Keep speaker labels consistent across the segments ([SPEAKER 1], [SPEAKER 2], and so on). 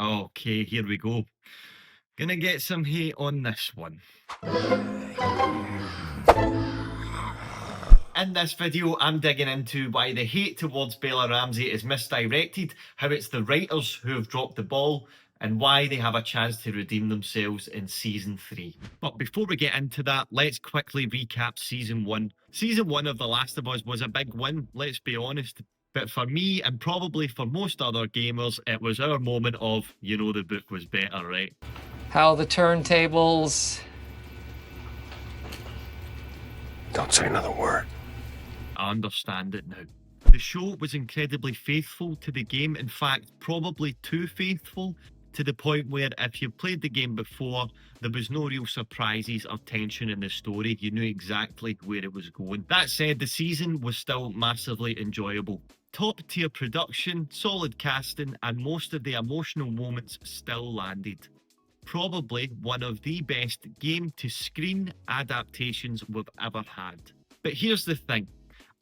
[SPEAKER 1] Okay, here we go. Gonna get some hate on this one. In this video, I'm digging into why the hate towards Bella Ramsey is misdirected, how it's the writers who have dropped the ball, and why they have a chance to redeem themselves in Season 3. But before we get into that, let's quickly recap Season 1. Season 1 of The Last of Us was a big win, let's be honest. But for me, and probably for most other gamers, it was our moment of, you know, the book was better, right?
[SPEAKER 2] How the turntables.
[SPEAKER 3] Don't say another word.
[SPEAKER 1] I understand it now. The show was incredibly faithful to the game, in fact, probably too faithful, to the point where if you played the game before, there was no real surprises or tension in the story. You knew exactly where it was going. That said, the season was still massively enjoyable. Top tier production, solid casting, and most of the emotional moments still landed. Probably one of the best game to screen adaptations we've ever had. But here's the thing.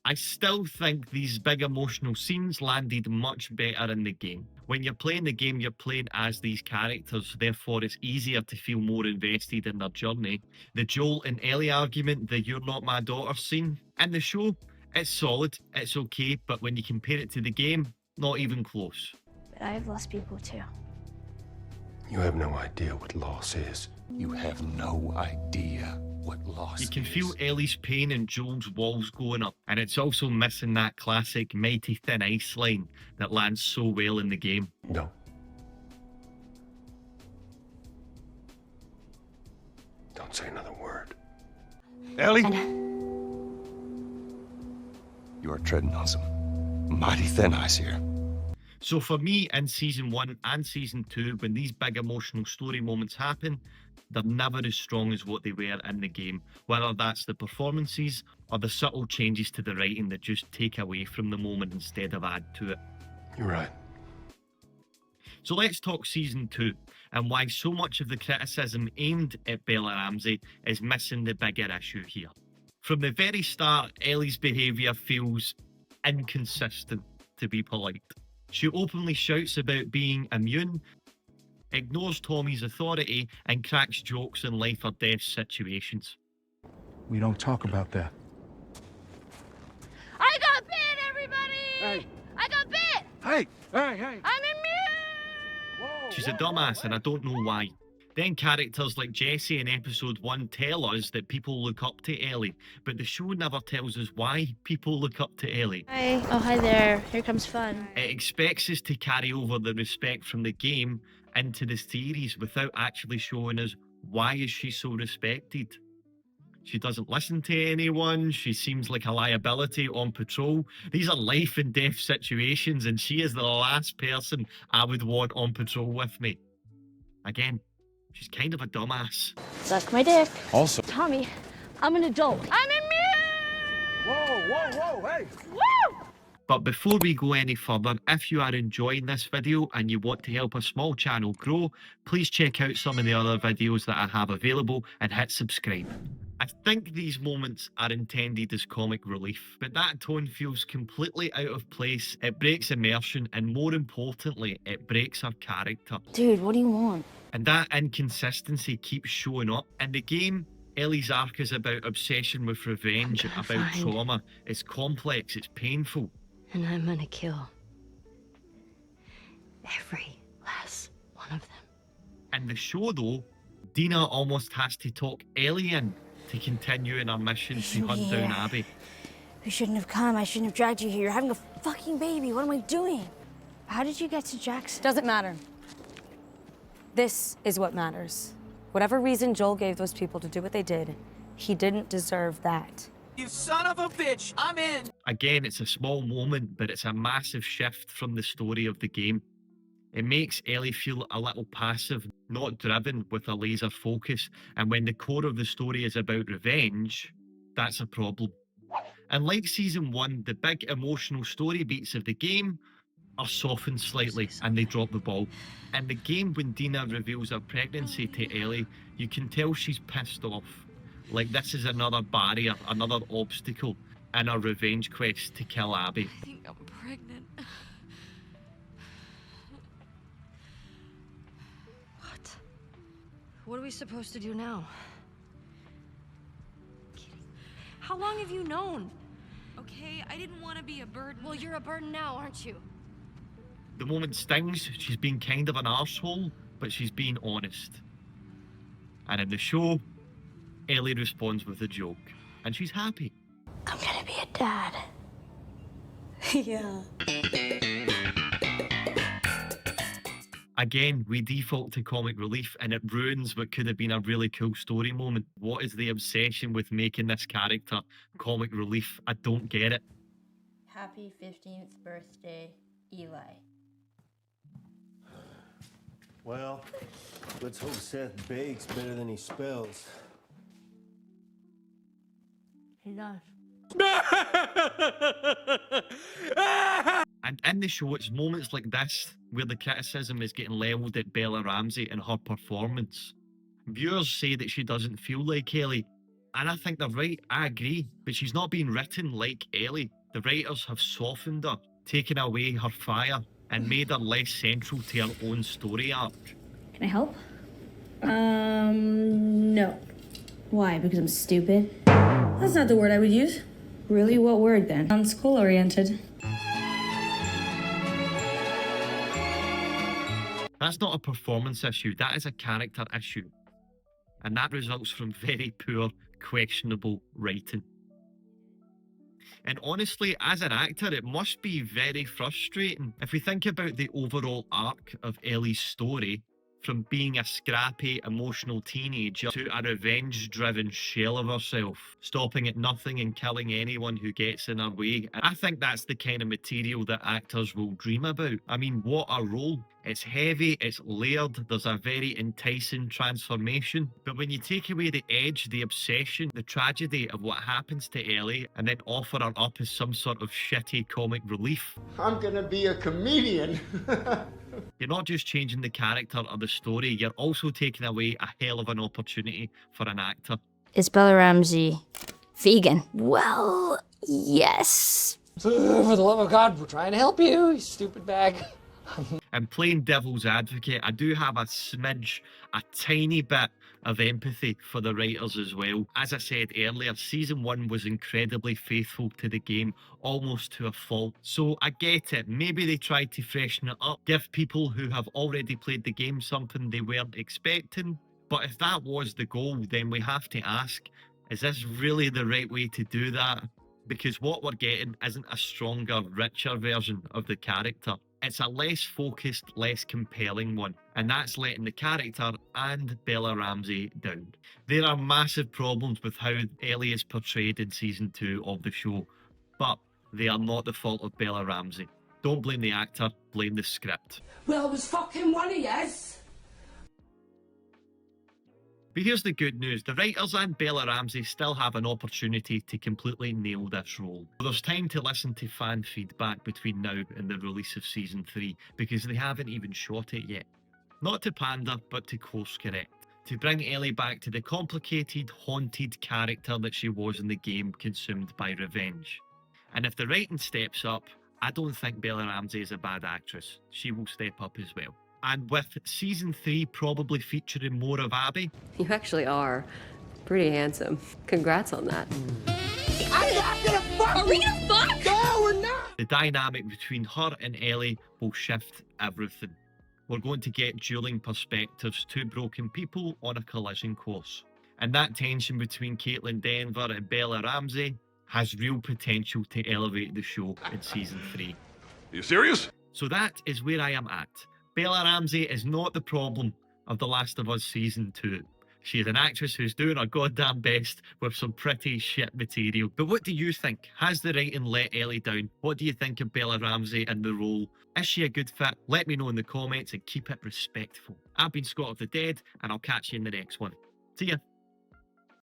[SPEAKER 1] I still think these big emotional scenes landed much better in the game. When you're playing the game, you're playing as these characters, therefore it's easier to feel more invested in their journey. The Joel and Ellie argument, the "you're not my daughter" scene, in the show, it's solid, it's okay, but when you compare it to the game, not even close.
[SPEAKER 4] But I've lost people too.
[SPEAKER 3] You have no idea what loss is.
[SPEAKER 5] You have no idea what loss
[SPEAKER 1] You can
[SPEAKER 5] is.
[SPEAKER 1] feel Ellie's pain and Joel's walls going up, and it's also missing that classic mighty thin ice line that lands so well in the game.
[SPEAKER 3] No. Don't say another word.
[SPEAKER 5] Ellie! You are treading on some mighty thin ice here.
[SPEAKER 1] So for me, in Season 1 and Season 2, when these big emotional story moments happen, they're never as strong as what they were in the game, whether that's the performances or the subtle changes to the writing that just take away from the moment instead of add to it.
[SPEAKER 3] You're right.
[SPEAKER 1] So let's talk Season 2 and why so much of the criticism aimed at Bella Ramsey is missing the bigger issue here. From the very start, Ellie's behaviour feels inconsistent, to be polite. She openly shouts about being immune, ignores Tommy's authority, and cracks jokes in life or death situations.
[SPEAKER 6] We don't talk about that.
[SPEAKER 4] I got bit, everybody!
[SPEAKER 6] Hey.
[SPEAKER 4] I got bit!
[SPEAKER 6] Hey!
[SPEAKER 4] I'm immune!
[SPEAKER 1] She's a dumbass, and I don't know why. Then characters like Jesse in episode 1 tell us that people look up to Ellie, but the show never tells us why people look up to Ellie.
[SPEAKER 4] Hi. Oh, hi there. Here comes fun.
[SPEAKER 1] It expects us to carry over the respect from the game into the series without actually showing us why is she so respected. She doesn't listen to anyone, she seems like a liability on patrol. These are life and death situations, and she is the last person I would want on patrol with me. Again, she's kind of a dumbass.
[SPEAKER 4] Suck my dick.
[SPEAKER 5] Also,
[SPEAKER 4] Tommy, I'm an adult. I'm immune!
[SPEAKER 6] Whoa, hey!
[SPEAKER 4] Woo!
[SPEAKER 1] But before we go any further, if you are enjoying this video and you want to help a small channel grow, please check out some of the other videos that I have available and hit subscribe. I think these moments are intended as comic relief, but that tone feels completely out of place. It breaks immersion, and more importantly, it breaks her character.
[SPEAKER 4] Dude, what do you want?
[SPEAKER 1] And that inconsistency keeps showing up. In the game, Ellie's arc is about obsession with revenge,
[SPEAKER 4] I'm
[SPEAKER 1] about
[SPEAKER 4] gonna find-
[SPEAKER 1] trauma. It's complex, it's painful.
[SPEAKER 4] And I'm gonna kill every last one of them.
[SPEAKER 1] In the show, though, Dina almost has to talk Ellie in to continue in her mission to hunt down Abby.
[SPEAKER 7] You shouldn't have come. I shouldn't have dragged you here. You're having a fucking baby. What am I doing? How did you get to Jackson?
[SPEAKER 8] Doesn't matter. This is what matters. Whatever reason Joel gave those people to do what they did, he didn't deserve that.
[SPEAKER 2] You son of a bitch! I'm in!
[SPEAKER 1] Again, it's a small moment, but it's a massive shift from the story of the game. It makes Ellie feel a little passive, not driven with a laser focus, and when the core of the story is about revenge, that's a problem. And like Season 1, the big emotional story beats of the game are softened slightly and they drop the ball. In the game, when Dina reveals her pregnancy to Ellie, you can tell she's pissed off. Like this is another barrier, another obstacle in her revenge quest to kill Abby.
[SPEAKER 9] I think I'm pregnant.
[SPEAKER 8] What are we supposed to do now? How long have you known?
[SPEAKER 9] Okay, I didn't want to be a burden.
[SPEAKER 8] Well, you're a burden now, aren't you?
[SPEAKER 1] The moment stings. She's been kind of an arsehole, but she's being honest. And in the show, Ellie responds with a joke, and she's happy.
[SPEAKER 7] I'm gonna be a dad.
[SPEAKER 8] Yeah.
[SPEAKER 1] Again, we default to comic relief, and it ruins what could have been a really cool story moment. What is the obsession with making this character comic relief? I don't get it.
[SPEAKER 4] Happy 15th birthday, Eli.
[SPEAKER 10] Well, let's hope Seth bakes better than he spells.
[SPEAKER 4] He does.
[SPEAKER 1] And in the show, it's moments like this where the criticism is getting levelled at Bella Ramsey and her performance. Viewers say that she doesn't feel like Ellie, and I think they're right. I agree, but she's not being written like Ellie. The writers have softened her, taken away her fire, and made her less central to her own story arc.
[SPEAKER 7] Can I help? No. Why? Because I'm stupid? That's not the word I would use. Really? What word then? I'm school-oriented.
[SPEAKER 1] That's not a performance issue, that is a character issue. And that results from very poor, questionable writing. And honestly, as an actor, it must be very frustrating. If we think about the overall arc of Ellie's story, from being a scrappy, emotional teenager to a revenge-driven shell of herself, stopping at nothing and killing anyone who gets in her way. And I think that's the kind of material that actors will dream about. I mean, what a role. It's heavy, it's layered, there's a very enticing transformation. But when you take away the edge, the obsession, the tragedy of what happens to Ellie, and then offer her up as some sort of shitty comic relief,
[SPEAKER 10] I'm gonna be a comedian.
[SPEAKER 1] you're not just changing the character or the story, you're also taking away a hell of an opportunity for an actor.
[SPEAKER 7] Is Bella Ramsey vegan? Well, yes.
[SPEAKER 2] For the love of God, we're trying to help you, you stupid bag.
[SPEAKER 1] And playing devil's advocate, I do have a smidge, a tiny bit of empathy for the writers as well. As I said earlier, season 1 was incredibly faithful to the game, almost to a fault. So I get it, maybe they tried to freshen it up, give people who have already played the game something they weren't expecting. But if that was the goal, then we have to ask, is this really the right way to do that? Because what we're getting isn't a stronger, richer version of the character. It's a less focused, less compelling one, and that's letting the character and Bella Ramsey down. There are massive problems with how Ellie is portrayed in season 2 of the show, but they are not the fault of Bella Ramsey. Don't blame the actor, blame the script.
[SPEAKER 9] Well, it was fucking one of yes.
[SPEAKER 1] But here's the good news, the writers and Bella Ramsey still have an opportunity to completely nail this role. There's time to listen to fan feedback between now and the release of season 3, because they haven't even shot it yet. Not to pander, but to course correct. To bring Ellie back to the complicated, haunted character that she was in the game consumed by revenge. And if the writing steps up, I don't think Bella Ramsey is a bad actress. She will step up as well. And with season 3 probably featuring more of Abby.
[SPEAKER 11] You actually are pretty handsome. Congrats on that.
[SPEAKER 9] I'm not gonna fuck. Are we gonna fuck? No, we're not.
[SPEAKER 1] The dynamic between her and Ellie will shift everything. We're going to get dueling perspectives, two broken people on a collision course. And that tension between Caitlin Denver and Bella Ramsey has real potential to elevate the show in season 3.
[SPEAKER 5] Are you serious?
[SPEAKER 1] So that is where I am at. Bella Ramsey is not the problem of The Last of Us Season 2. She is an actress who's doing her goddamn best with some pretty shit material. But what do you think? Has the writing let Ellie down? What do you think of Bella Ramsey and the role? Is she a good fit? Let me know in the comments and keep it respectful. I've been Scot of the Dead, and I'll catch you in the next one. See ya.